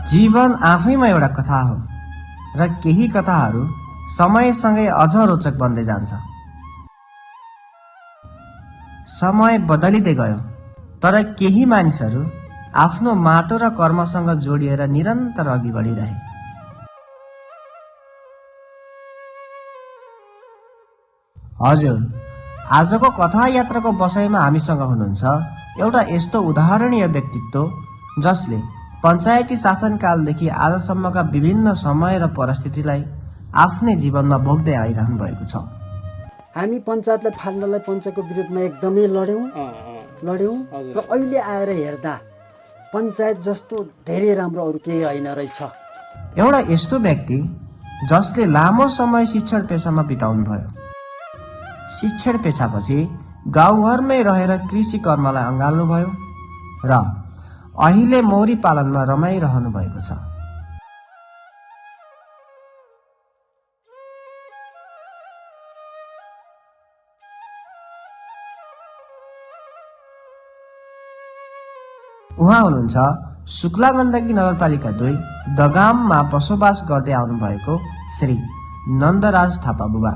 जीवन आफैमा एउटा कथा हो र केही कथाहरू समयसँगै अझ रोचक बन्दै जान्छ। समय बदलिँदै गयो, तर केही मानिसहरू आफ्नो माटो र कर्मसँग जोडिएर निरन्तर अघि बढिरहे। हजुर, आजको कथा यात्राको बसाइमा हामीसँग हुनुहुन्छ एउटा यस्तो उदाहरणीय व्यक्तित्व जसले पञ्चायती शासनकालदेखि आजसम्मका विभिन्न समय र परिस्थितिलाई आफ्नै जीवनमा भोग्दै आइरहनु भएको छ। हामी पञ्चायतलाई फाल्नलाई पञ्चायतको विरोधमा एकदमै लड्यौँ र अहिले आएर हेर्दा पञ्चायत जस्तो धेरै राम्रो अरू केही होइन रहेछ। एउटा यस्तो व्यक्ति जसले लामो समय शिक्षण पेसामा बिताउनु भयो। शिक्षण पेसापछि गाउँघरमै रहेर कृषि कर्मलाई अँगाल्नुभयो र अहिले मौरी पालनमा रमाइरहनु भएको छ। उहाँ हुनुहुन्छ शुक्ला गण्डकी नगरपालिका 2 दगाममा बसोबास गर्दै आउनुभएको श्री नन्दराज थापा बुबा।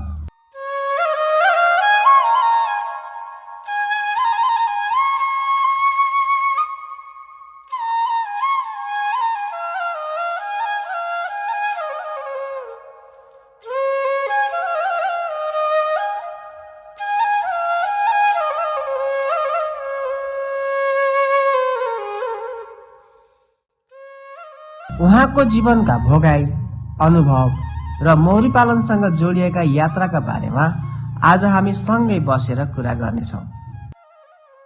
उहाँको जीवनका भोगाई, अनुभव र मौरी पालनसँग जोडिएका यात्राका बारेमा आज हामी सँगै बसेर कुरा गर्नेछौँ।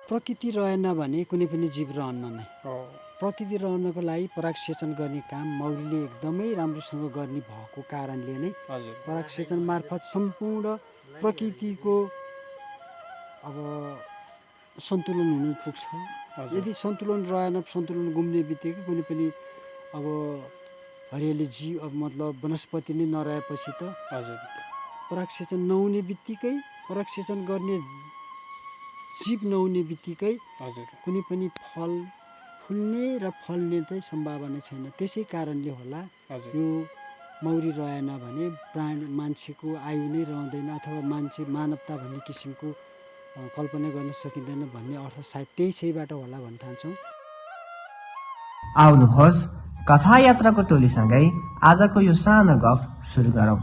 प्रकृति रहेन भने कुनै पनि जीव रहन्न नै। प्रकृति रहनको लागि परागसेचन गर्ने काम मौरीले एकदमै राम्रोसँग गर्ने भएको कारणले नै परागसेचन मार्फत सम्पूर्ण प्रकृतिको अब सन्तुलन हुन पुग्छ। यदि सन्तुलन रहेन, सन्तुलन गुम्ने बित्तिकै कुनै पनि अब हरियाली जीव अब मतलब वनस्पति नै नरहेपछि त परागसेचन नहुने बित्तिकै, परागसेचन गर्ने जीव नहुने बित्तिकै कुनै पनि फल फुल्ने र फल्ने चाहिँ सम्भावना छैन। त्यसै कारणले होला यो मौरी रहेन भने प्राणी मान्छेको आयु नै रहँदैन अथवा मान्छे मानवता भन्ने किसिमको कल्पना गर्न सकिँदैन भन्ने अर्थ सायद त्यसैबाट होला भन्न ठान्छौँ। आउनुहोस् कथा यात्राको टोलीसँगै आजको यो सानो गफ सुरु गरौँ।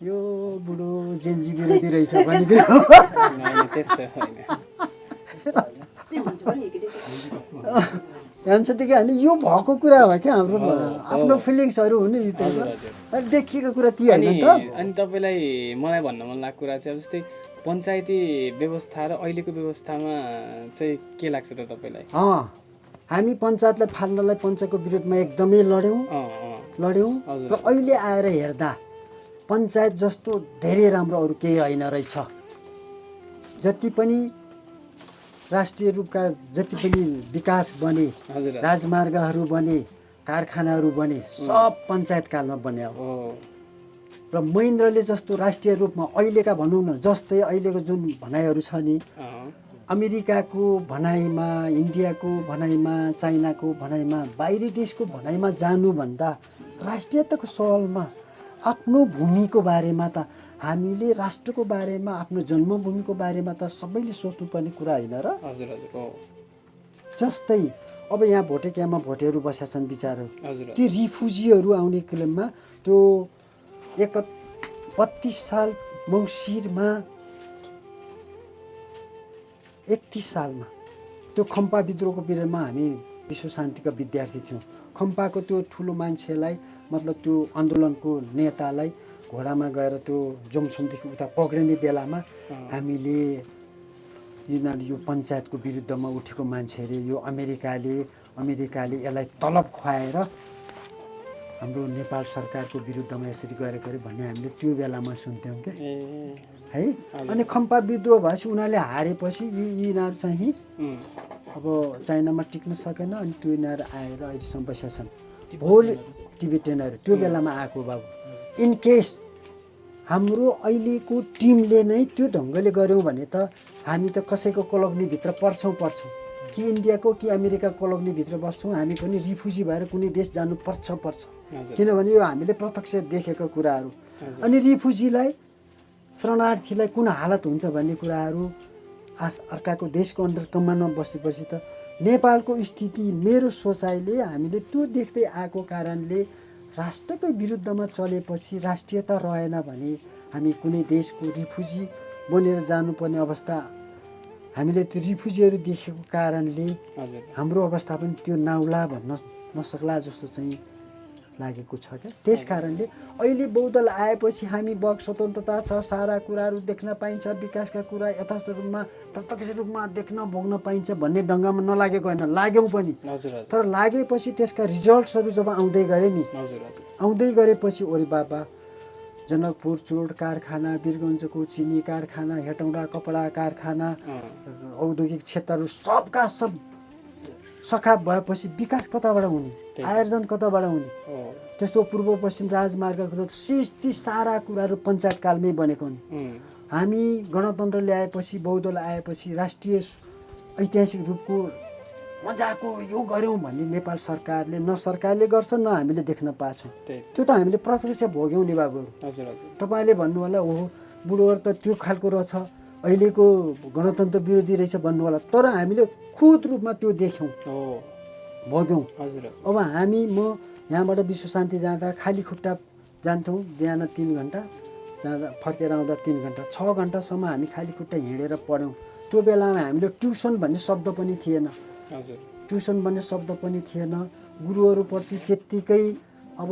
यो बुढो जेन्जी विरोधी रहेछ भने भन्छदेखि होइन यो भएको कुरा हो क्या। हाम्रो आफ्नो फिलिङ्सहरू हुने देखिएको कुरा ती होइन त। अनि तपाईँलाई मलाई भन्न मन लागेको कुरा चाहिँ अब जस्तै पञ्चायती व्यवस्था र अहिलेको व्यवस्थामा चाहिँ के लाग्छ त तपाईँलाई? हामी पञ्चायतलाई फाल्नलाई पञ्चायतको विरोधमा एकदमै लड्यौँ र अहिले आएर हेर्दा पञ्चायत जस्तो धेरै राम्रो अरू केही होइन रहेछ। जति पनि राष्ट्रिय रूपका जति पनि विकास बने, राजमार्गहरू बने, कारखानाहरू बने, सब पञ्चायत कालमा बने हो। र महेन्द्रले जस्तो राष्ट्रिय रूपमा अहिलेका भनौँ न, जस्तै अहिलेको जुन भनाइहरू छ नि, अमेरिकाको भनाइमा, इन्डियाको भनाइमा, चाइनाको भनाइमा, बाहिरी देशको भनाइमा जानुभन्दा राष्ट्रियताको सवालमा आफ्नो भूमिको बारेमा त हामीले राष्ट्रको बारेमा, आफ्नो जन्मभूमिको बारेमा त सबैले सोच्नुपर्ने कुरा होइन र? जस्तै अब यहाँ भोटे क्याम्पमा भोटेहरू बसेका छन् बिचारो, ती रिफ्युजीहरू आउने क्रममा त्यो 31 साल मङ्सिरमा 31 सालमा त्यो खम्पा विद्रोहको पिरियडमा हामी विश्व शान्तिका विद्यार्थी थियौँ। खम्पाको त्यो ठुलो मान्छेलाई मतलब त्यो आन्दोलनको नेतालाई घोडामा गएर त्यो जमसुमदेखि उता पक्रिने बेलामा हामीले यिनीहरू यो पञ्चायतको विरुद्धमा उठेको मान्छेले यो अमेरिकाले यसलाई तलब खुवाएर हाम्रो नेपाल सरकारको विरुद्धमा यसरी गरेको अरे भन्ने हामीले त्यो बेलामा सुन्थ्यौँ क्या है। अनि खम्पा विद्रोह भएपछि उनीहरूले हारेपछि यिनीहरू चाहिँ अब चाइनामा टिक्न सकेन। अनि त्यो यिनीहरू आएर अहिलेसम्म बसेका छन्। भोलि टिबेटनहरू त्यो बेलामा आएको बाबु। इन केस हाम्रो अहिलेको टिमले नै त्यो ढङ्गले गऱ्यौँ भने त हामी त कसैको कोलोनीभित्र पर्छौँ कि इन्डियाको कि अमेरिका कोलोनीभित्र बस्छौँ। हामी पनि रिफ्युजी भएर कुनै देश जानु पर्छ किनभने यो हामीले प्रत्यक्ष देखेको कुराहरू। अनि रिफ्युजीलाई शरणार्थीलाई कुन हालत हुन्छ भन्ने कुराहरू अर्काको देशको अन्डर कमानमा बसेपछि त नेपालको स्थिति मेरो सोचाइले हामीले त्यो देख्दै आएको कारणले राष्ट्रकै विरुद्धमा चलेपछि राष्ट्रियता रहेन भने हामी कुनै देशको रिफ्युजी बनेर जानुपर्ने अवस्था हामीले त्यो रिफ्युजीहरू देखेको कारणले हाम्रो अवस्था पनि त्यो नहुला भन्न नसक्ला जस्तो चाहिँ लागेको छ क्या। त्यस कारणले अहिले बहुदल आएपछि हामी वाक स्वतन्त्रता छ, सारा कुराहरू देख्न पाइन्छ, विकासका कुरा यथार्थ रूपमा प्रत्यक्ष रूपमा देख्न भोग्न पाइन्छ भन्ने ढङ्गमा नलागेको होइन, लाग्यौँ पनि। तर लागेपछि त्यसका रिजल्ट्सहरू जब आउँदै गरे नि आउँदै गरेपछि ओरे बाबा जनकपुर चुरोट कारखाना, वीरगञ्जको चिनी कारखाना, हेटौँडा कपडा कारखाना, औद्योगिक क्षेत्रहरू सबका सब सखाप भएपछि विकास कताबाट हुने, आयोजन कताबाट हुने। त्यस्तो पूर्व पश्चिम राजमार्गको ती सारा कुराहरू पञ्चायतकालमै बनेको हुन्। हामी गणतन्त्र ल्याएपछि बहुदल आएपछि राष्ट्रिय ऐतिहासिक रूपको मजाको यो गऱ्यौँ भन्ने नेपाल सरकारले न सरकारले गर्छ न हामीले देख्न पाछौँ। त्यो त हामीले प्रत्यक्ष भोग्यौँ नि बाबुहरू। तपाईँले भन्नु होला ओहो बुढोहरू त त्यो खालको रहेछ, अहिलेको गणतन्त्र विरोधी रहेछ भन्नु होला। तर हामीले खुद रूपमा त्यो देख्यौँ, भोग्यौँ। अब म यहाँबाट विश्व शान्ति जाँदा खाली खुट्टा जान्थ्यौँ। बिहान 3 घन्टा जाँदा फर्केर आउँदा 3 घन्टा, 6 घन्टासम्म हामी खाली खुट्टा हिँडेर पढ्यौँ। त्यो बेलामा हामीले ट्युसन भन्ने शब्द पनि थिएन। ट्युसन भन्ने शब्द पनि थिएन। गुरुहरूप्रति त्यत्तिकै अब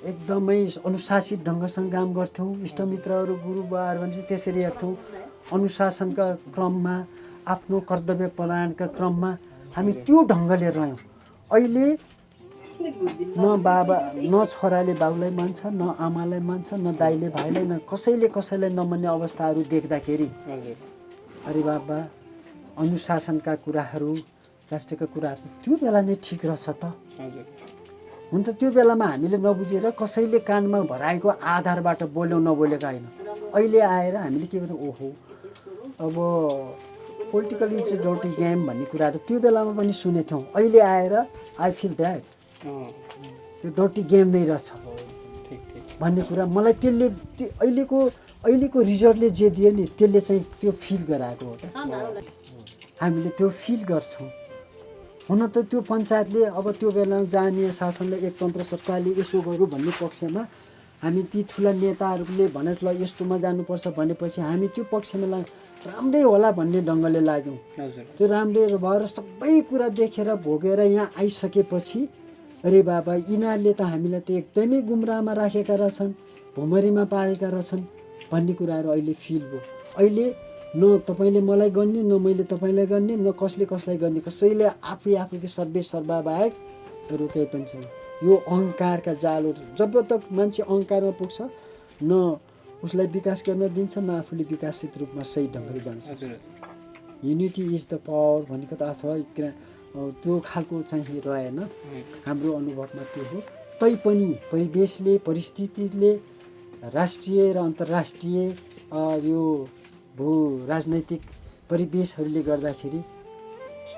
एकदमै अनुशासित ढङ्गसँग काम गर्थ्यौँ। इष्टमित्रहरू गुरुबाहरू भनेपछि त्यसरी हेर्थ्यौँ। अनुशासनका क्रममा आफ्नो कर्तव्य परायणका क्रममा हामी त्यो ढङ्गले रह्यौँ। अहिले न बाबा न छोराले बाबुलाई मान्छ, न आमालाई मान्छ, न दाइले भाइलाई, न कसैले कसैलाई नमान्ने अवस्थाहरू देख्दाखेरि अरे बाबा अनुशासनका कुराहरू, राष्ट्रका कुराहरू त्यो बेला नै ठिक रहेछ त। हुन त त्यो बेलामा हामीले नबुझेर कसैले कानमा भराएको आधारबाट बोल्यौँ, नबोलेका होइन। अहिले आएर हामीले के भन्यौँ, ओहो अब political is a dirty game भन्ने कुराहरू त्यो बेलामा पनि सुनेको थियौँ। अहिले आएर आई फिल द्याट त्यो डर्टी गेम नै रहेछ भन्ने कुरा मलाई त्यसले अहिलेको रिजल्टले जे दियो नि त्यसले चाहिँ त्यो फिल गराएको हो क्या। हामीले त्यो फिल गर्छौँ। हुन त त्यो पञ्चायतले अब त्यो बेला जाने शासनले एकतन्त्र सत्ताले यसो गर्यो भन्ने पक्षमा हामी ती ठुला नेताहरूले भनेर ल यस्तोमा जानुपर्छ भनेपछि हामी त्यो पक्षमा राम्रै होला भन्ने ढङ्गले लाग्यौँ। त्यो राम्रै भएर सबै कुरा देखेर भोगेर यहाँ आइसकेपछि अरे बाबा यिनीहरूले त हामीलाई त एकदमै गुमराहमा राखेका रहेछन्, भुमरीमा पारेका रहेछन् भन्ने कुराहरू अहिले फिल भयो। अहिले न तपाईँले मलाई गर्ने, न मैले तपाईँलाई गर्ने, न कसले कसलाई गर्ने, कसैले आफैकै सर्वे सर्वा बाहेक अरू केही पनि छैन। यो अहङ्कारका जालहरू जब तक मान्छे अहङ्कारमा पुग्छ न उसलाई विकास गर्न दिन्छ, न आफूले विकसित रूपमा सही ढङ्गले जान्छ। युनिटी इज द पावर भनेको त अथवा त्यो खालको चाहिँ रहेन। हाम्रो अनुभवमा त्यो हो। तैपनि परिवेशले, परिस्थितिले, राष्ट्रिय र अन्तर्राष्ट्रिय यो भू राजनैतिक परिवेशहरूले गर्दाखेरि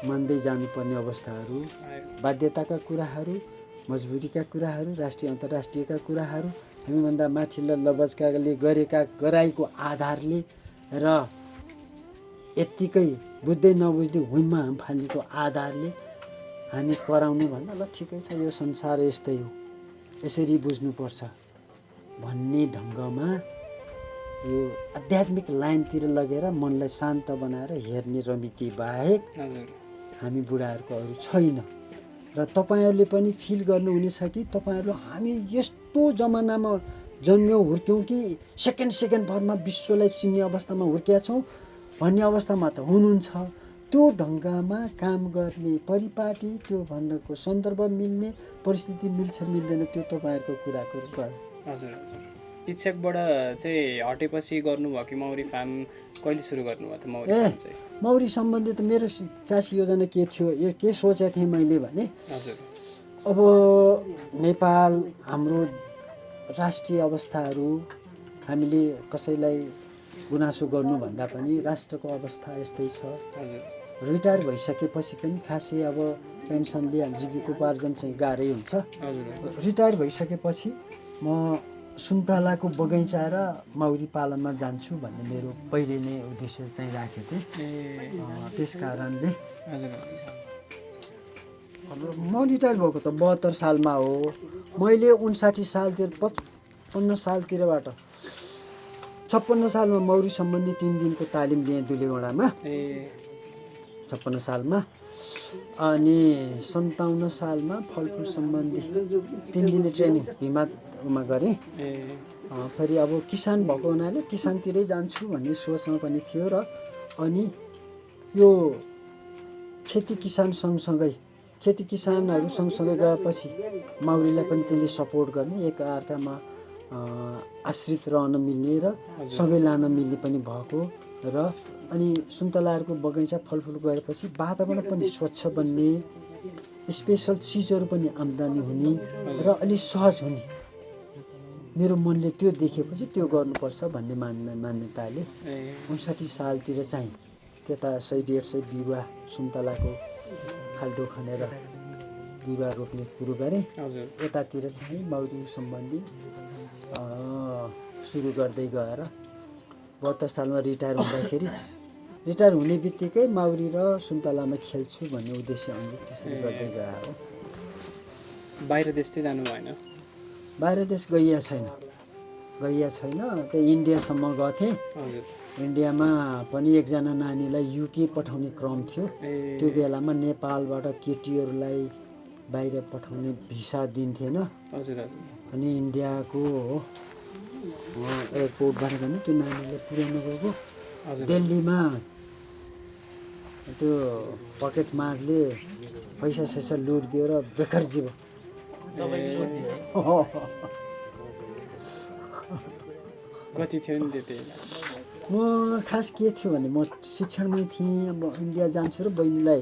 मान्दै जानुपर्ने अवस्थाहरू, बाध्यताका कुराहरू, मजबुरीका कुराहरू, राष्ट्रिय अन्तर्राष्ट्रियका कुराहरू, हामीभन्दा माथिल्ला लबजकाले गरेका गराइको आधारले र यत्तिकै बुझ्दै नबुझ्दै हुइमा हाम फाल्नेको आधारले हामी कराउने भन्दा ल ठिकै छ यो संसार यस्तै हो, यसरी बुझ्नुपर्छ भन्ने ढङ्गमा यो आध्यात्मिक लाइनतिर लगेर मनलाई शान्त बनाएर हेर्ने रमिती बाहेक हामी बुढाहरूको अरू छैन। र तपाईँहरूले पनि फिल गर्नुहुनेछ कि तपाईँहरू हामी यस्तो जमानामा जन्म्यौँ हुर्क्यौँ कि सेकेन्ड भरमा विश्वलाई चिन्ने अवस्थामा हुर्किया छौँ भन्ने अवस्थामा त हुनुहुन्छ। त्यो ढङ्गमा काम गर्ने परिपाटी, त्यो भन्नको सन्दर्भ मिल्ने परिस्थिति मिल्छ मिल्दैन त्यो तपाईँहरूको कुराको हजुर हजुर। शिक्षकबाट चाहिँ हटेपछि गर्नुभयो कि मौरी फार्म कहिले सुरु गर्नुभयो त मौरी फार्म चाहिँ? मौरी सम्बन्धी त मेरो खास योजना के थियो, के सोचेको थिएँ मैले भने अब नेपाल हाम्रो राष्ट्रिय अवस्थाहरू हामीले कसैलाई गुनासो गर्नुभन्दा पनि राष्ट्रको अवस्था यस्तै छ। रिटायर भइसकेपछि पनि खासै अब पेन्सनले जीविकोपार्जन चाहिँ गाह्रै हुन्छ। रिटायर भइसकेपछि म सुन्तलाको बगैँचा र मौरी पालनमा जान्छु भन्ने मेरो पहिले नै उद्देश्य चाहिँ राखेको थिएँ। त्यस कारणले म रिटायर भएको त 72 सालमा हो। मैले 59 सालतिर 55 सालतिरबाट 56 सालमा मौरी सम्बन्धी 3 दिनको तालिम लिएँ दुलेगडामा 56 सालमा। अनि 57 सालमा फलफुल सम्बन्धी 3 दिने ट्रेनिङ हिमातमा गरेँ। फेरि अब किसान भएको हुनाले किसानतिरै जान्छु भन्ने सोचमा पनि थियो। र अनि यो खेती किसान किसानहरू सँगसँगै गएपछि मौरीलाई पनि त्यसले सपोर्ट गर्ने, एकअर्कामा आश्रित रहन मिल्ने र सँगै लान मिल्ने पनि भएको। र अनि सुन्तलाहरूको बगैँचा फलफुल गएपछि वातावरण पनि स्वच्छ बन्ने, स्पेसल चिजहरू पनि आम्दानी हुने र अलिक सहज हुने। मेरो मनले त्यो देखेपछि त्यो गर्नुपर्छ भन्ने मान्यताले 59 सालतिर चाहिँ त्यता 100-150 बिरुवा सुन्तलाको खाल्डो खनेर बिरुवा रोप्ने सुरु गरेँ। यतातिर चाहिँ मौरी सम्बन्धी सुरु गर्दै गएर 72 सालमा रिटायर हुँदाखेरि रिटायर हुने बित्तिकै मौरी र सुन्तलामा खेल्छु भन्ने उद्देश्य अनुरूप त्यसरी गर्दै गयो। बाहिर देश चाहिँ जानु भएन? बाहिर देश गइया छैन। त्यही इन्डियासम्म गएको थिएँ। इन्डियामा पनि एकजना नानीलाई युके पठाउने क्रम थियो। त्यो बेलामा नेपालबाट केटीहरूलाई बाहिर पठाउने भिसा दिन्थेन। अनि इन्डियाको एयरपोर्टबाट पनि त्यो नानीलाई पुर्याउनु गएको। दिल्लीमा त्यो पकेट मारले पैसा लुट दिएर बेकार जीव। कति थियो नि त्यो? म खास के थियो भने म शिक्षणमै थिएँ। अब इन्डिया जान्छु र बहिनीलाई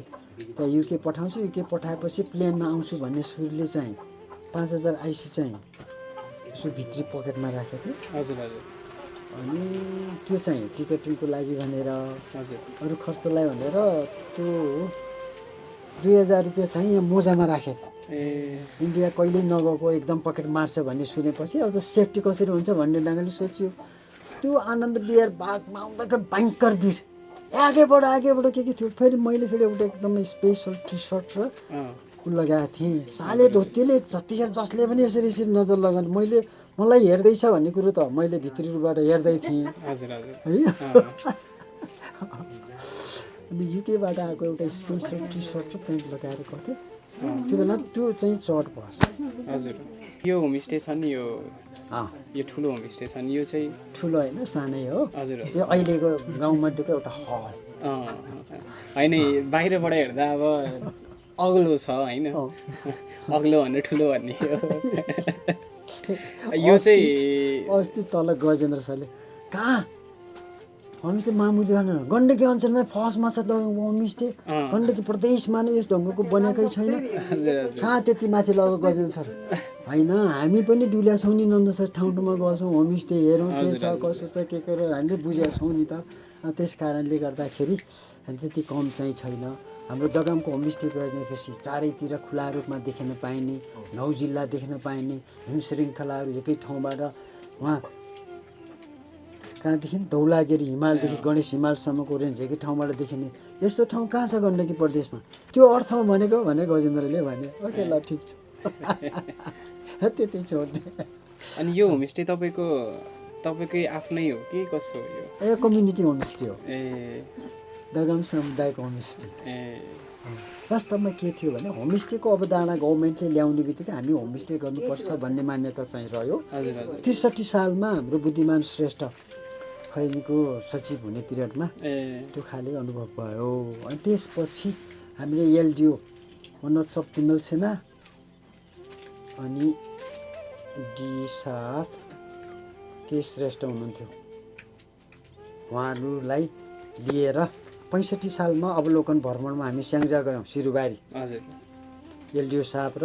त्यहाँ युके पठाउँछु, युके पठाएपछि प्लेनमा आउँछु भन्ने सुरले चाहिँ 5000 आइसी चाहिँ यसो भित्री पकेटमा राखेको थिएँ। अनि त्यो चाहिँ टिकटिङको लागि भनेर अरू खर्चलाई भनेर त्यो 2000 रुपियाँ चाहिँ यहाँ मोजामा राखेको थिएँ। इन्डिया कहिल्यै नगएको एकदम पकेट मार्छ भन्ने सुनेपछि अब सेफ्टी कसरी हुन्छ भन्ने ढङ्गले सोच्यो। त्यो आनन्द बिहार बागमा आउँदाखेरि भयङ्कर भिड, आगेबाट के थियो। फेरि मैले एउटा एकदमै स्पेसल टी सर्ट र लगाएको थिएँ। साले धोतीले जतिखेर जसले पनि यसरी नजर लगाउने, मलाई हेर्दैछ भन्ने कुरो त मैले भित्री रूपबाट हेर्दै थिएँ है। अनि युकेबाट आएको एउटा स्पेसल टी सर्ट र प्यान्ट लगाएर गएको थिएँ। त्यो बेला त्यो चाहिँ चट बस। यो होमस्टे छ नि, यो ठुलो होमस्टे छ नि, यो चाहिँ ठुलो होइन सानै हो। चाहिँ अहिलेको गाउँमध्येको एउटा हल होइन। बाहिरबाट हेर्दा अब अग्लो छ होइन, अग्लो भन्ने ठुलो भन्ने यो चाहिँ अस्ति तल गजेन्द्र सरले कहाँ होमस्टे मामुली गण्डकी अञ्चलमा फर्स्टमा छ होमस्टे। गण्डकी प्रदेशमा नै यस ढङ्गको बनेकै छैन। कहाँ त्यति माथि लग्यो गजेन्द्र सर? होइन, हामी पनि डुल्या छौँ नि नन्द सर, ठाउँ ठाउँमा गएछौँ, होमस्टे हेरौँ के छ कसो छ के हामीले बुझेका छौँ नि त। त्यस कारणले गर्दाखेरि त्यति कम चाहिँ छैन। हाम्रो दगामको होमस्टे गरेपछि चारैतिर खुला रूपमा देख्न पाइने, 9 जिल्ला देख्न पाइने हिम श्रृङ्खलाहरू एकै ठाउँबाट उहाँ कहाँदेखि धौलागिरी हिमालदेखि गणेश हिमालसम्मको रेन्ज एकै ठाउँबाट देखिने यस्तो ठाउँ कहाँ छ गण्डकी प्रदेशमा? त्यो अर्थमा भनेको भने गजेन्द्रले भने ओके ल ठिक छ। त्यति छोड्ने। अनि यो होमस्टे तपाईँको तपाईँकै आफ्नै हो कि कसो हो यो? कम्युनिटी होमस्टे हो, ए दगाम समुदायको होमस्टे। ए वास्तवमा के थियो भने होमस्टेको अवधारणा गभर्मेन्टले ल्याउने बित्तिकै हामी होमस्टे गर्नुपर्छ भन्ने मान्यता चाहिँ रह्यो। हजुर हजुर 63 सालमा हाम्रो बुद्धिमान श्रेष्ठ खैरीको सचिव हुने पिरियडमा ए त्यो खाले अनुभव भयो। अनि त्यसपछि हामीले एलडिओ मनोत्सव तिमल सेना अनि डी साफ के श्रेष्ठ हुनुहुन्थ्यो, उहाँहरूलाई लिएर 65 सालमा अवलोकन भ्रमणमा हामी स्याङ्जा गयौँ सिरुबारी। हजुर एलडिओ साहब र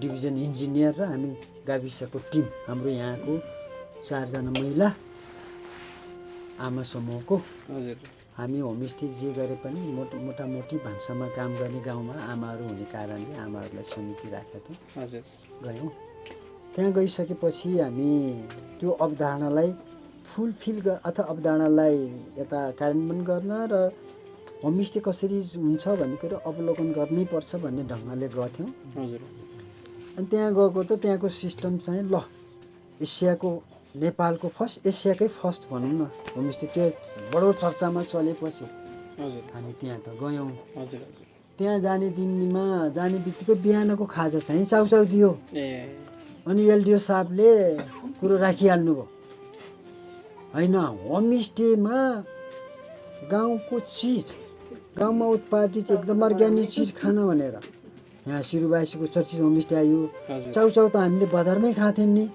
डिभिजन इन्जिनियर र हामी गाविसको टिम, हाम्रो यहाँको 4 जना महिला आमा समूहको हजुर हामी होमस्टे जे गरे पनि मोटामोटी भान्सामा काम गर्ने गाउँमा आमाहरू हुने कारणले आमाहरूलाई समिति राखेका थियौँ। हजुर गयौँ। त्यहाँ गइसकेपछि हामी त्यो अवधारणालाई फुलफिल अथवा अवधारणालाई यता कार्यान्वयन गर्न र होमस्टे कसरी हुन्छ भन्ने कुरो अवलोकन गर्नै पर्छ भन्ने ढङ्गले गथ्यौँ। हजुर अनि त्यहाँ गएको त त्यहाँको सिस्टम चाहिँ ल एसियाको नेपालको फर्स्ट, एसियाकै फर्स्ट भनौँ न होमस्टे, त्यो बडो चर्चामा चलेपछि हजुर हामी त्यहाँ त गयौँ। हजुर हजुर त्यहाँ जाने दिनमा जाने बित्तिकै बिहानको खाजा चाहिँ चाउचाउ दियो। ए अनि एलडिओ साहबले कुरो राखिहाल्नु भयो, होइन होमस्टेमा गाउँको चिज, गाउँमा उत्पादित एकदम अर्ग्यानिक चिज खान भनेर यहाँ सिरुबासीको चर्चित होमस्टे आयो। हजुर चाउचाउ त हामीले बजारमै खाथ्यौँ नि,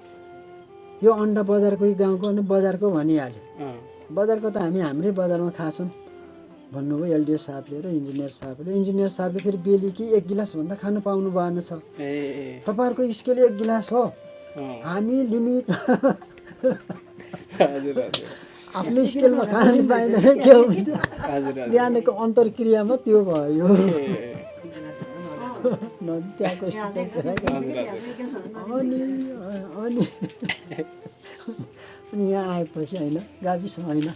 यो अन्डा बजारको गाउँको अनि बजारको भनिहाल्यो। बजारको त हामी हाम्रै बजारमा खान्छौँ भन्नुभयो एलडिओ साहबले र इन्जिनियर साहबले। इन्जिनियर साहबले फेरि बेलुकी 1 गिलासभन्दा खानु पाउनु भएन छ, ए तपाईँहरूको स्केल 1 गिलास हो, हामी लिमिट हजुर हजुर आफ्नो स्केलमा खानु पाइँदैन के हो। हजुर बिहानको अन्तर्क्रियामा त्यो भयो। ए त्यहाँको अनि अनि अनि यहाँ आएपछि होइन गाविसमा होइन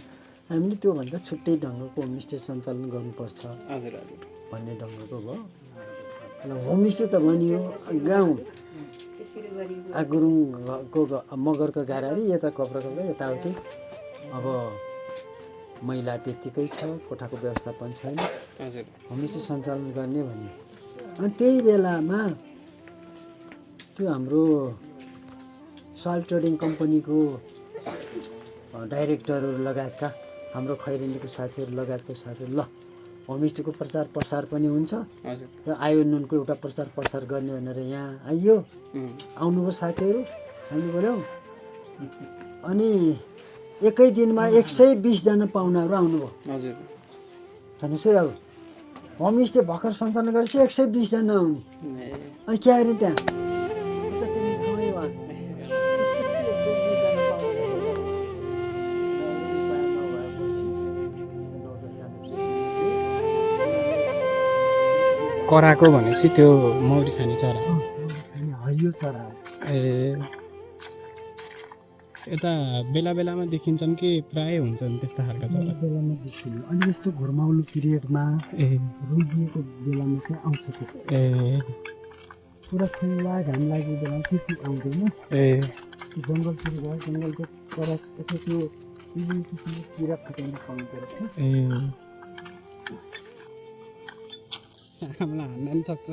हामीले त्योभन्दा छुट्टै ढङ्गको होमस्टे सञ्चालन गर्नुपर्छ हजुर हजुर भन्ने ढङ्गको भयो। र होमस्टे त भनियो गाउँ गुरुङको मगरको गारारी यता कपडा यताउति, अब महिला त्यत्तिकै छ, कोठाको व्यवस्थापन छैन, हजुर होमस्टे सञ्चालन गर्ने भन्ने। अनि त्यही बेलामा त्यो हाम्रो साल ट्रेडिङ कम्पनीको डाइरेक्टरहरू लगायतका हाम्रो खैरेनीको साथीहरू लगायतको साथीहरू ल होमस्टेको प्रचार प्रसार पनि हुन्छ हजुर र आयो नुनको एउटा प्रचार प्रसार गर्ने भनेर यहाँ आइयो। आउनुभयो साथीहरू, हामीले बोल्यौँ। अनि एकै दिनमा 120 जना पाहुनाहरू आउनुभयो। हजुर हेर्नुहोस् है, अब होमस्टे भर्खर सञ्चालन गरेपछि 120 जना आउने। ए अनि के अरे त्यहाँ एउटा टिभी ठाउँै भयो। 120 जना पाहुना नभएपछि 9-10 जना कराको भनेपछि त्यो मौरी खाने चरा हो। हरियो चरा ए यता बेला बेलामा देखिन्छन् कि प्राय हुन्छन् त्यस्ता खालका चरा? बेलामा देखिनु। अनि यस्तो घुर्माउलो पिरियडमा ए रोगिएको बेलामा चाहिँ आउँछ त्यो। ए पुरा खुल्ला घाम लागेको बेलामा त्यति आउँदैन। ए जङ्गलतिर गयो, जङ्गलको तर त्यो किरा फुटाउनु पाउँदो रहेछ। ए हामीलाई हान्न पनि सक्छ।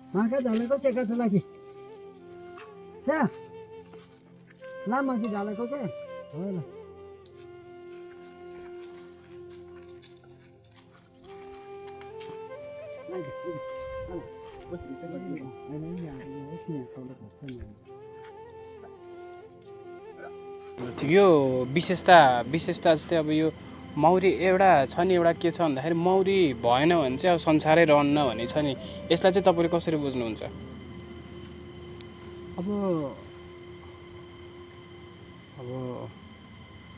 माका झालेको चेका ठुला कि छ्या लामा कि झालेको के हो ल। यो विशेषता जस्तै अब यो मौरी एउटा छ नि, एउटा के छ भन्दाखेरि मौरी भएन भने चाहिँ अब संसारै रहन्न भन्ने छ नि, यसलाई चाहिँ तपाईँले कसरी बुझ्नुहुन्छ? अब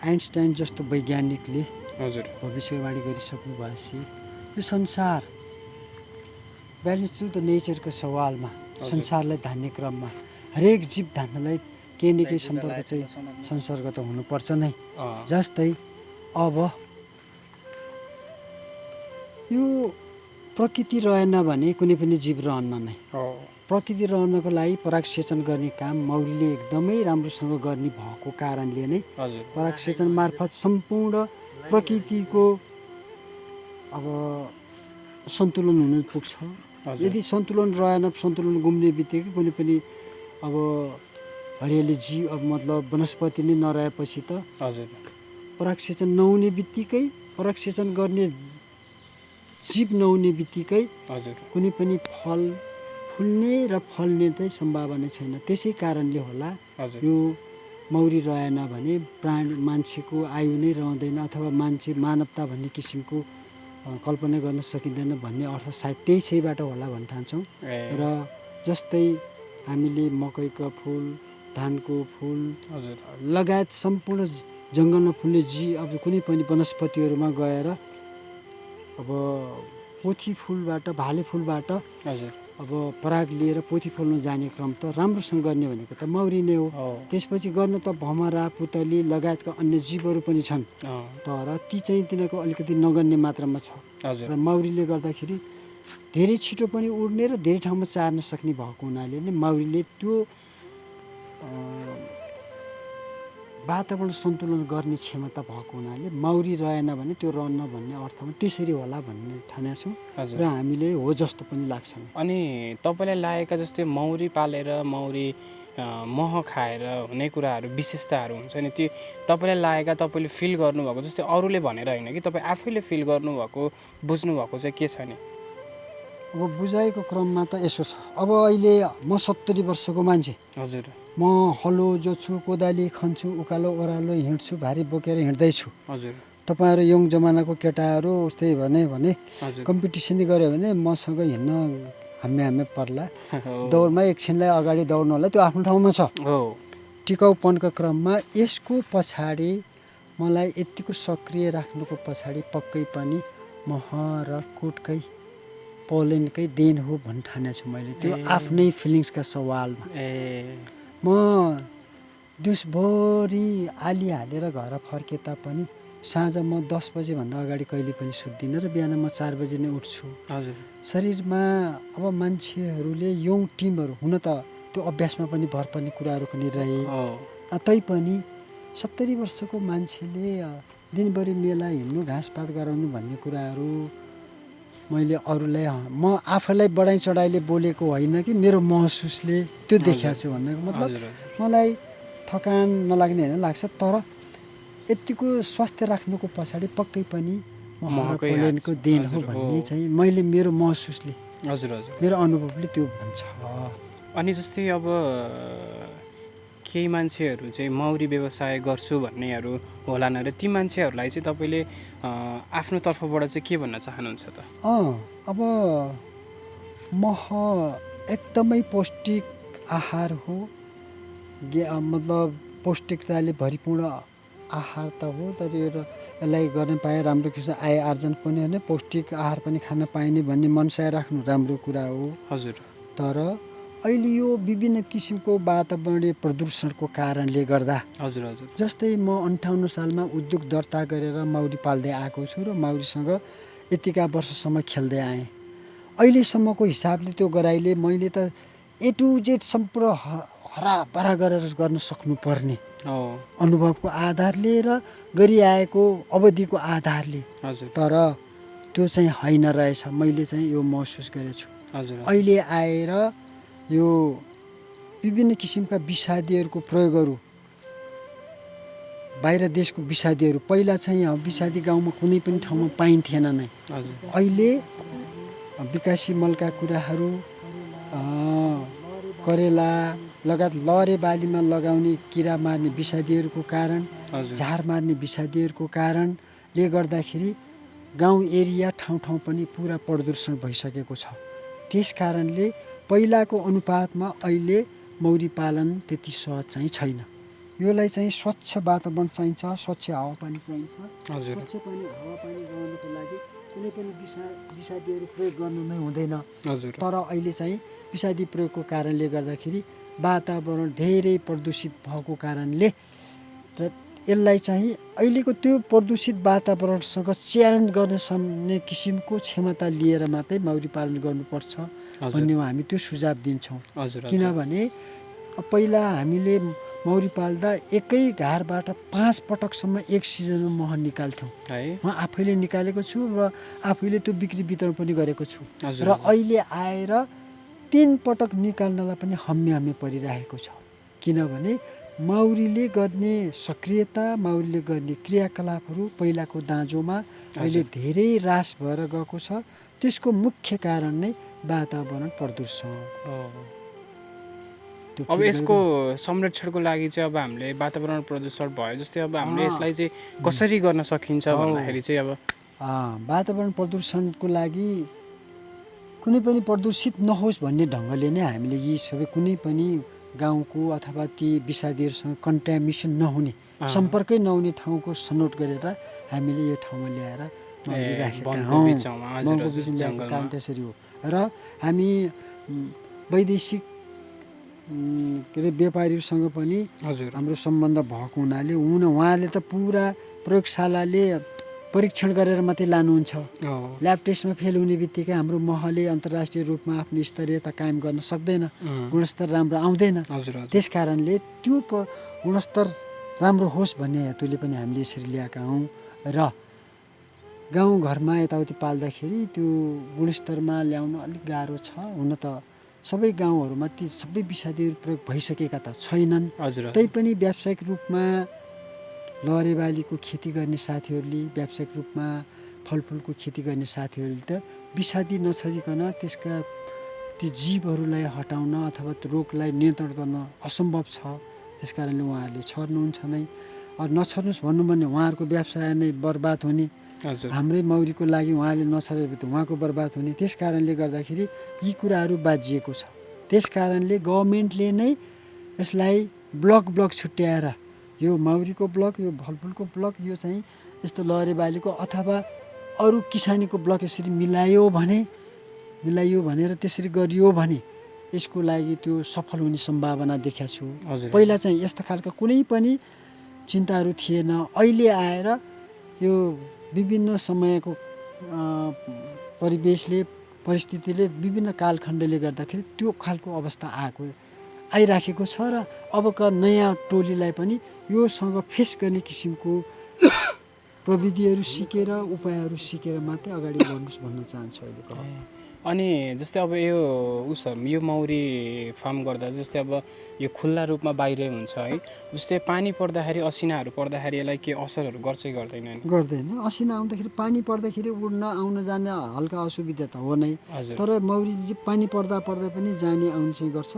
आइन्स्टाइन जस्तो वैज्ञानिकले हजुर भविष्यवाणी गरिसक्नु भएपछि यो संसार ब्यालेन्स टु द नेचरको सवालमा संसारलाई धान्ने क्रममा हरेक जीव धान्नलाई केही न केही सम्पर्क चाहिँ संसर्ग त हुनुपर्छ नै। जस्तै अब यो प्रकृति रहेन भने कुनै पनि जीव रहन्न नै। प्रकृति रहनको लागि परागसेचन गर्ने काम मौरीले एकदमै राम्रोसँग गर्ने भएको कारणले नै हजुर परागसेचन मार्फत सम्पूर्ण प्रकृतिको अब सन्तुलन हुन पुग्छ। हजुर। यदि सन्तुलन रहेन, सन्तुलन गुम्ने बित्तिकै कुनै पनि अब हरियाली जीव अब मतलब वनस्पति नै नरहेपछि त हजुर परागसेचन नहुने बित्तिकै, परागसेचन गर्ने जीव नहुने बित्तिकै हजुर कुनै पनि फल फुल्ने र फल्ने चाहिँ सम्भावना छैन। त्यसै कारणले होला हजुर यो मौरी रहेन भने प्राणी मान्छेको आयु नै रहँदैन अथवा मान्छे मानवता भन्ने किसिमको कल्पना गर्न सकिँदैन भन्ने अर्थ सायद त्यही छैबाट होला भन्न ठान्छौँ। र जस्तै हामीले मकैको फुल, धानको फुल हजुर लगायत सम्पूर्ण जङ्गलमा फुल्ने अब कुनै पनि वनस्पतिहरूमा गएर अब पोथी फुलबाट, भाले फुलबाट हजुर अब पराग लिएर पोथी फुल्न जाने क्रम त राम्रोसँग गर्ने भनेको त मौरी नै हो। त्यसपछि गर्न त भमरा, पुतली लगायतका अन्य जीवहरू पनि छन्, तर ती चाहिँ तिनीहरूको अलिकति नगन्य मात्रामा छ। हजुर र मौरीले गर्दाखेरि धेरै छिटो पनि उड्ने र धेरै ठाउँमा चार्न सक्ने भएको हुनाले नै मौरीले त्यो वातावरण सन्तुलन गर्ने क्षमता भएको हुनाले मौरी रहेन भने त्यो रहन्न भन्ने अर्थमा त्यसरी होला भन्ने ठानेछौँ र हामीले हो जस्तो पनि लाग्छ। अनि तपाईँलाई लागेका जस्तै मौरी पालेर मौरी मह खाएर हुने कुराहरू विशेषताहरू हुन्छ नि, त्यो तपाईँलाई लागेका, तपाईँले फिल गर्नुभएको जस्तै अरूले भनेर होइन कि तपाईँ आफैले फिल गर्नुभएको, बुझ्नुभएको चाहिँ के छ नि? अब बुझाइको क्रममा त यसो छ। अब अहिले म 70 वर्षको मान्छे, हजुर म हलो जोत्छु, कोदाली खन्छु, उकालो ओह्रालो हिँड्छु, भारी बोकेर हिँड्दैछु। हजुर तपाईँहरू यङ जमानाको केटाहरू उस्तै भने हजुर कम्पिटिसन गऱ्यो भने मसँग हिँड्न हाम्मे पर्ला। दौडमा एकछिनलाई अगाडि दौड्नु होला, त्यो आफ्नो ठाउँमा छ। टिकाउपनको क्रममा यसको पछाडि मलाई यतिको सक्रिय राख्नुको पछाडि पक्कै पनि मह र कुटकै पोलेन्डकै देन हो भन्न ठानेको छु मैले। त्यो आफ्नै फिलिङ्सका सवालमा म दिउँसभरि आली हालेर घर फर्के तापनि साँझ म 10 बजेभन्दा अगाडि कहिले पनि सुत्दिनँ र बिहान म 4 बजे नै उठ्छु। हजुर शरीरमा अब मान्छेहरूले यङ टिमहरू हुन त त्यो अभ्यासमा पनि भर पर्ने कुराहरू पनि रहे, तैपनि 70 वर्षको मान्छेले दिनभरि मेला हिँड्नु, घाँसपात गराउनु भन्ने कुराहरू मैले अरूलाई, म आफैलाई बढाइ चढाइले बोलेको होइन कि मेरो महसुसले त्यो देखाएको छु भन्नको मतलब मलाई थकान नलाग्ने होइन लाग्छ, तर यतिको स्वास्थ्य राख्नुको पछाडि पक्कै पनि मह र पोलेन्डको देन हो भन्ने चाहिँ मैले मेरो महसुसले, हजुर हजुर मेरो अनुभवले त्यो भन्छ। अनि जस्तै अब केही मान्छेहरू चाहिँ मौरी व्यवसाय गर्छु भन्नेहरू होलान् अरे, ती मान्छेहरूलाई चाहिँ तपाईँले आफ्नो तर्फबाट चाहिँ के भन्न चाहनुहुन्छ त? अब मह एकदमै पौष्टिक आहार हो, मतलब पौष्टिकताले भरिपूर्ण आहार त हो, तर यसलाई गर्न पाए राम्रो किसिम आय आर्जन पनि होइन, पौष्टिक आहार पनि खान पाइने भन्ने मनसाय राख्नु राम्रो कुरा हो। हजुर तर अहिले यो विभिन्न किसिमको वातावरणीय प्रदूषणको कारणले गर्दा, हजुर हजुर जस्तै म 58 सालमा उद्योग दर्ता गरेर मौरी पाल्दै आएको छु र मौरीसँग यतिका वर्षसम्म खेल्दै आएँ। अहिलेसम्मको हिसाबले त्यो गराइले मैले त A to Z सम्पूर्ण हराभरा गरेर गर्न सक्नुपर्ने अनुभवको आधारले र गरिआएको अवधिको आधारले, तर त्यो चाहिँ होइन रहेछ। मैले चाहिँ यो महसुस गरेछु। अहिले आएर यो विभिन्न किसिमका विषादीहरूको प्रयोगहरू, बाहिर देशको विषादीहरू, पहिला चाहिँ विषादी गाउँमा कुनै पनि ठाउँमा पाइन्थेन नै। अहिले विकासी मलका कुराहरू, करेला लगायत लहरे बालीमा लगाउने किरा मार्ने विषादीहरूको कारण, झार मार्ने विषादीहरूको कारणले गर्दाखेरि गाउँ एरिया ठाउँ पनि पुरा प्रदूषण भइसकेको छ। त्यस कारणले पहिलाको अनुपातमा अहिले मौरी पालन त्यति सहज चाहिँ छैन। योलाई चाहिँ स्वच्छ वातावरण चाहिन्छ, स्वच्छ हावापानी चाहिन्छ। स्वच्छ पानी हावापानी रहनको लागि कुनै पनि विषादीहरू प्रयोग गर्नु नै हुँदैन। तर अहिले चाहिँ विषादी प्रयोगको कारणले गर्दाखेरि वातावरण धेरै प्रदूषित भएको कारणले र यसलाई चाहिँ अहिलेको त्यो प्रदूषित वातावरणसँग च्यालेन्ज गर्न सक्ने किसिमको क्षमता लिएर मात्रै मौरी पालन गर्नुपर्छ भन्ने हो, हामी त्यो सुझाव दिन्छौँ। हजुर किनभने पहिला हामीले मौरी पाल्दा एकै घारबाट 5 पटकसम्म एक सिजनमा मह निकाल्थ्यौँ। है म आफैले निकालेको छु र आफैले त्यो बिक्री वितरण पनि गरेको छु। हजुर, र अहिले आएर 3 पटक निकाल्नलाई पनि हम्मे परिरहेको छ। किनभने मौरीले गर्ने सक्रियता, मौरीले गर्ने क्रियाकलापहरू पहिलाको दाँजोमा अहिले धेरै ह्रास भएर गएको छ। त्यसको मुख्य कारण नै वातावरण प्रदूषण। अब यसको संरक्षणको लागि चाहिँ अब हामीले वातावरण प्रदूषण भयो जस्तै अब हामीले यसलाई चाहिँ कसरी गर्न सकिन्छ भन्दाखेरि चाहिँ अब वातावरण प्रदूषणको लागि कुनै पनि प्रदूषित नहोस् भन्ने ढङ्गले नै हामीले यी सबै कुनै पनि गाउँको अथवा ती विषादीहरूसँग कन्ट्यामिनेसन नहुने, सम्पर्कै नहुने ठाउँको छनौट गरेर हामीले यो ठाउँमा ल्याएर राखेका हौँ। वनको बिचमा ल्याएको कारण त्यसरी हो। र हामी वैदेशिक के अरे व्यापारीहरूसँग पनि हाम्रो सम्बन्ध भएको हुनाले उहाँले त पुरा प्रयोगशालाले परीक्षण गरेर मात्रै लानुहुन्छ। ल्याब टेस्टमा फेल हुने बित्तिकै हाम्रो महले अन्तर्राष्ट्रिय रूपमा आफ्नो स्तरीयता कायम गर्न सक्दैन, गुणस्तर राम्रो आउँदैन। त्यस कारणले त्यो गुणस्तर राम्रो होस् भन्ने हेतुले पनि हामीले यसरी ल्याएका हौँ। र गाउँघरमा यताउति पाल्दाखेरि त्यो गुणस्तरमा ल्याउन अलिक गाह्रो छ। हुन त सबै गाउँहरूमा ती सबै विषादीहरू प्रयोग भइसकेका त छैनन्। तैपनि व्यावसायिक रूपमा लहरेबालीको खेती गर्ने साथीहरूले, व्यावसायिक रूपमा फलफुलको खेती गर्ने साथीहरूले त विषादी नछरिकन त्यसका ती जीवहरूलाई हटाउन अथवा त्यो रोगलाई नियन्त्रण गर्न असम्भव छ। त्यस कारणले उहाँहरूले छर्नुहुन्छ नै। नछर्नुहोस् भन्नु भने उहाँहरूको व्यवसाय नै बर्बाद हुने। हाम्रै मौरीको लागि उहाँले नछरेर त उहाँको बर्बाद हुने। त्यस कारणले गर्दाखेरि यी कुराहरू बाजिएको छ। त्यस कारणले गभर्मेन्टले नै यसलाई ब्लक छुट्याएर यो मौरीको ब्लक, यो फलफुलको ब्लक, यो चाहिँ यस्तो लहरेबालीको अथवा अरू किसानीको ब्लक यसरी मिलायो भनेर त्यसरी गरियो भने यसको लागि त्यो सफल हुने सम्भावना देखेको छु। पहिला चाहिँ यस्ता खालका कुनै पनि चिन्ताहरू थिएन। अहिले आएर यो विभिन्न समयको परिस्थितिले विभिन्न कालखण्डले गर्दाखेरि त्यो खालको अवस्था आइराखेको छ। र अबका नयाँ टोलीलाई पनि योसँग फेस गर्ने किसिमको प्रविधिहरू सिकेर, उपायहरू सिकेर मात्रै अगाडि बढ्नुहोस् भन्न चाहन्छु अहिलेको। अनि जस्तै अब यो मौरी फार्म गर्दा जस्तै अब यो खुल्ला रूपमा बाहिर हुन्छ है, जस्तै पानी पर्दाखेरि, असिनाहरू पर्दाखेरि यसलाई के असरहरू गर्छ कि गर्दैन? गर्दैन। असिना आउँदाखेरि, पानी पर्दाखेरि उड्न आउन जाने हल्का असुविधा त हो नै। तर मौरी पानी पर्दा पनि जाने आउनु चाहिँ गर्छ।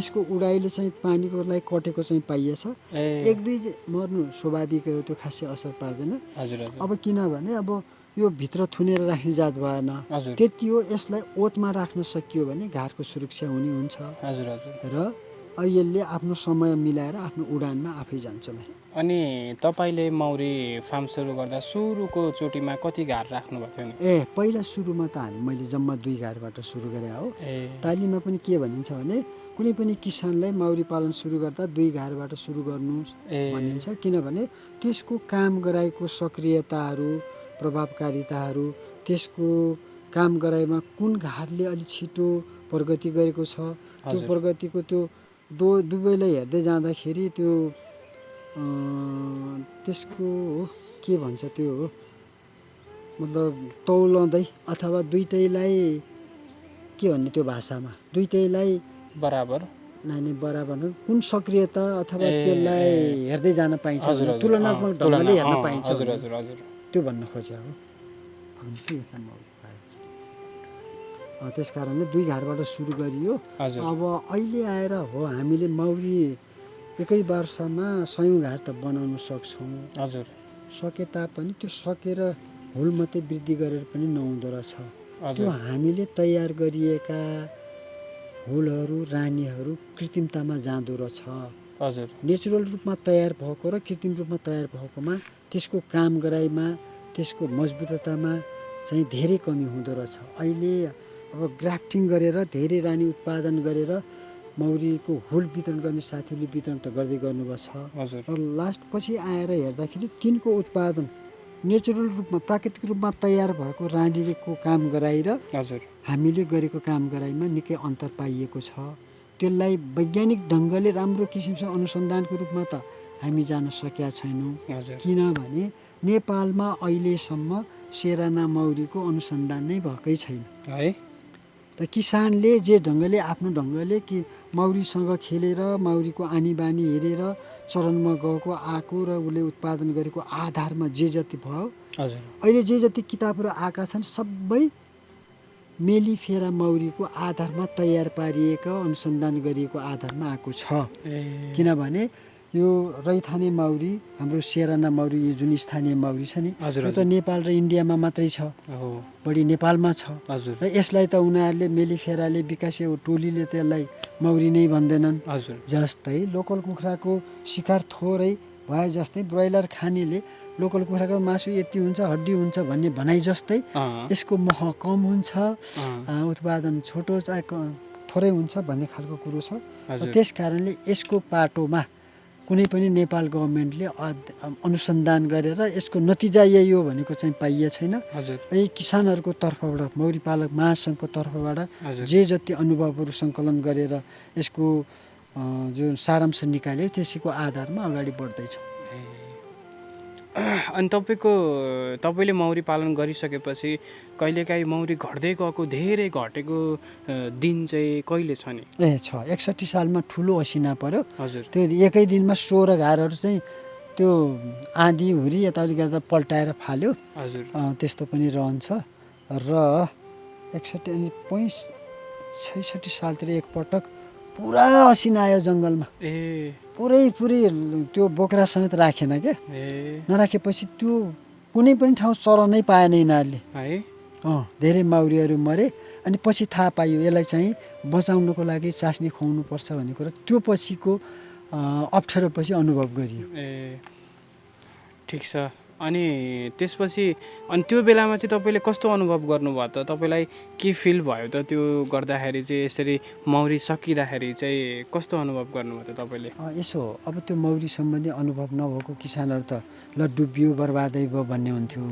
यसको उडाइले चाहिँ पानीको लागि कटेको चाहिँ पाइएछ। 1-2 मर्नु स्वाभाविक हो, त्यो खासै असर पार्दैन। अब किनभने अब यो भित्र थुनेर राख्ने जात भएन। त्यति हो। यसलाई ओतमा राख्न सकियो भने घारको सुरक्षा हुने हुन्छ। र यसले आफ्नो समय मिलाएर आफ्नो उडानमा आफै जान्छ। अनि तपाईँले मौरी फार्म सुरु गर्दा सुरुको चोटिमा कति घार राख्नुभएको थियो नि? पहिला सुरुमा त मैले जम्मा 2 घारबाट सुरु गरे हो। तालिममा पनि के भनिन्छ भने कुनै पनि किसानलाई मौरी पालन सुरु गर्दा 2 घारबाट सुरु गर्नु भनिन्छ। किनभने त्यसको काम गराएको सक्रियताहरू, प्रभावकारिताहरू, त्यसको काम गराइमा कुन घारले अलि छिटो प्रगति गरेको छ, त्यो प्रगतिको त्यो दुवैलाई हेर्दै जाँदाखेरि त्यो त्यसको के भन्छ त्यो हो, मतलब तौलाउँदै अथवा दुईटैलाई के भन्ने त्यो भाषामा, दुईटैलाई बराबर कुन सक्रियता अथवा त्यसलाई हेर्दै जान पाइन्छ, तुलनात्मक ढङ्गले हेर्न पाइन्छ, त्यो भन्न खोजे हो। त्यस कारणले 2 घारबाट सुरु गरियो। अब अहिले आएर हो हामीले मौरी एकै वर्षमा 100 घार त बनाउन सक्छौँ। सके तापनि त्यो सकेर हुल मात्रै वृद्धि गरेर पनि नहुँदो रहेछ। त्यो हामीले तयार गरिएका हुलहरू, रानीहरू कृत्रिमतामा जाँदो रहेछ। नेचुरल रूपमा तयार भएको र कृत्रिम रूपमा तयार भएकोमा त्यसको काम गराइमा, त्यसको मजबुततामा चाहिँ धेरै कमी हुँदो रहेछ। अहिले अब ग्राफ्टिङ गरेर धेरै रानी उत्पादन गरेर मौरीको हुल वितरण गर्ने साथीहरूले वितरण त गर्दै गर्नुभएको छ। र लास्ट पछि आएर हेर्दाखेरि तिनको उत्पादन नेचुरल रूपमा प्राकृतिक रूपमा तयार भएको रानीको काम गराएर हजुर हामीले गरेको काम गराइमा निकै अन्तर पाइएको छ। त्यसलाई वैज्ञानिक ढङ्गले राम्रो किसिमसँग अनुसन्धानको रूपमा त हामी जान सकेका छैनौँ। हजुर किनभने नेपालमा अहिलेसम्म सेराना मौरीको अनुसन्धान नै भएकै छैन है। र किसानले जे ढङ्गले आफ्नो ढङ्गले कि मौरीसँग खेलेर मौरीको आनी बानी हेरेर चरणमा गएको आएको र उसले उत्पादन गरेको आधारमा जे जति भयो हजुर अहिले जे जति किताबहरू आएका छन् सबै मेलिफेरा मौरीको आधारमा तयार पारिएका अनुसन्धान गरिएको आधारमा आएको छ। किनभने यो रैथाने मौरी हाम्रो सेराना मौरी यो जुन स्थानीय मौरी छ नि हजुर यो त नेपाल र इन्डियामा मात्रै छ, हो बढी नेपालमा छ। हजुर र यसलाई त उनीहरूले मेलिफेराले विकासे टोलीले त्यसलाई मौरी नै भन्दैनन्। हजुर जस्तै लोकल कुखुराको शिकार थोरै भए जस्तै ब्रोइलर खानेले लोकल कुखुराको मासु यति हुन्छ हड्डी हुन्छ भन्ने भनाइ जस्तै यसको मह कम हुन्छ, उत्पादन छोटो चाहिँ थोरै हुन्छ भन्ने खालको कुरो छ। त्यस कारणले यसको पाटोमा कुनै पनि नेपाल गभर्मेन्टले अनुसन्धान गरेर यसको नतिजा यही हो भनेको चाहिँ पाइए छैन। यही किसानहरूको तर्फबाट मौरी पालक महासङ्घको तर्फबाट जे जति अनुभवहरू सङ्कलन गरेर यसको जुन सारांश निकाल्यो त्यसैको आधारमा अगाडि बढ्दैछ। अनि तपाईँले मौरी पालन गरिसकेपछि कहिलेकाहीँ मौरी घट्दै गएको धेरै घटेको दिन चाहिँ कहिले छ नि? 61 सालमा ठुलो असिना पर्यो। हजुर त्यो एकै दिनमा 16 घरहरू चाहिँ त्यो आँधी हुरी यताउति गर्दा पल्टाएर फाल्यो। हजुर त्यस्तो पनि रहन्छ। र 61 अनि 66 सालतिर एकपटक पुरा असिना आयो जङ्गलमा। पुरै त्यो बोक्रा समेत राखेन क्या। नराखेपछि त्यो कुनै पनि ठाउँ चरनै पाएन यिनीहरूले है। धेरै माउरीहरू मरे। अनि पछि थाहा पाइयो यसलाई चाहिँ बचाउनको लागि चास्नी खुवाउनुपर्छ भन्ने कुरा त्यो पछिको अप्ठ्यारो पछि अनुभव गरियो। ठिक छ। अनि त्यसपछि त्यो बेलामा चाहिँ तपाईँले कस्तो अनुभव गर्नुभयो त? तपाईँलाई के फिल भयो त त्यो गर्दाखेरि चाहिँ यसरी मौरी सकिँदाखेरि चाहिँ कस्तो अनुभव गर्नुभयो त तपाईँले? यसो अब त्यो मौरी सम्बन्धी अनुभव नभएको किसानहरू त ल डुबियो बर्बादै भयो भन्ने हुन्थ्यो।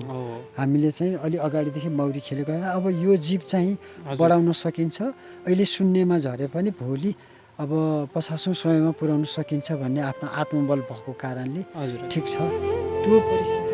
हामीले चाहिँ अलि अगाडिदेखि मौरी खेलेको अब यो जीव चाहिँ बढाउन सकिन्छ, अहिले शून्यमा झरे पनि भोलि अब 50औं समयमा पुर्याउन सकिन्छ भन्ने आफ्नो आत्मबल भएको कारणले ठिक छ। त्यो परिस्थिति